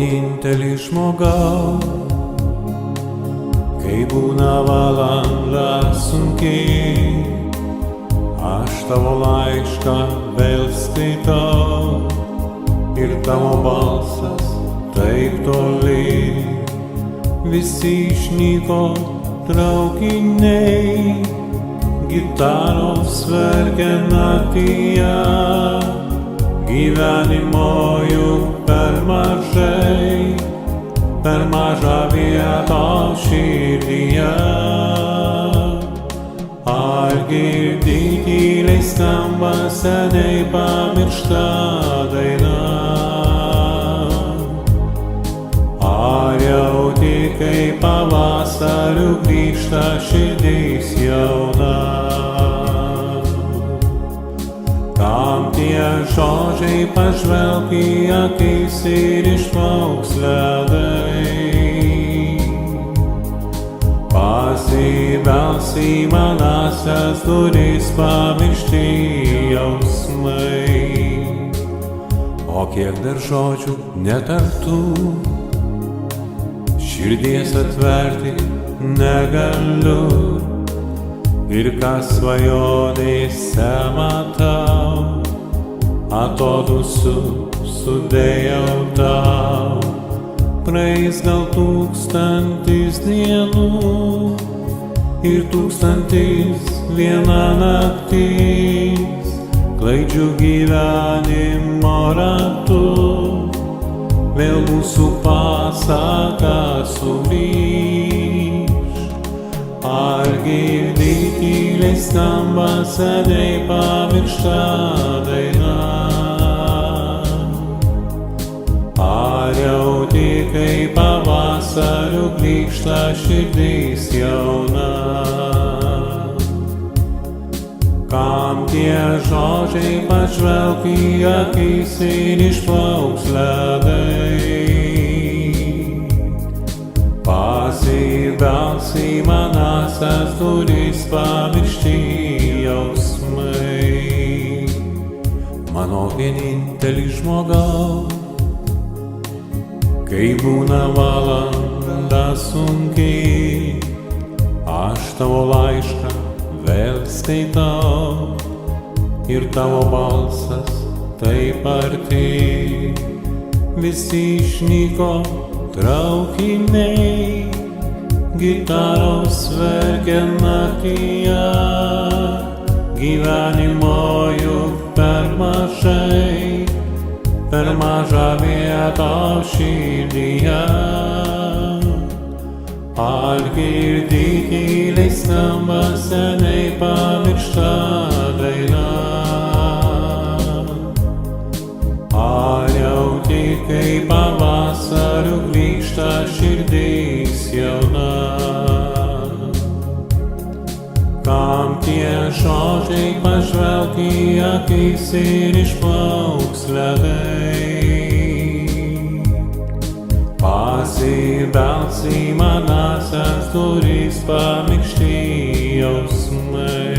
vienintelį žmogau, kai būna valanda sunki, aš tavo laišką vėl skaitau ir tavo balsas taip toli. Visi išnyko traukiniai, gitaros verkia naktyje, gyvenimo juk per mažai, per mažą vietą širdyje. Ar girdi tyliai skamba seniai pamiršta daina? Ar jauti, kai pavasariu grįžta širdis jauna? Kam tie žodžiai, pažvelk į akis ir išplauks ledai? Pasibels į manąsias duris pamiršti jausmai. O kiek dar žodžių netartų, širdies atverti negaliu, ir kas svajonėse matau, atodūsiu sudėjau tau. Praeis gal 1000 dienų ir 1001 naktis, klaidžiu gyvenimo ratu, vėl mūsų pasaka sugrįž. Ar girdi tyliai skamba seniai pamiršta daina? Ar jauti, kai pavasariu grįžta širdis jauna? Kam tie žodžiai, pažvelk į akis ir išplauks ledai? Pasibels į manąsias duris pamiršti jausmai. Mano vienintelį žmogau, kai būna valanda sunki, aš tavo laišką vėl skaitau ir tavo balsas taip arti. Visi išnyko traukiniai, gitaros verkia naktyje, gyvenimo juk per mažai, per mažą vietą širdyje. Ar girdi tyliai skamba seniai pamiršta daina? Ar jauti, kai pavasariu grįžta širdis jauna? Kam tie žodžiai, pažvelk į akis ir išplauks ledai? Pasibels į manąsias duris pamiršti jausmai.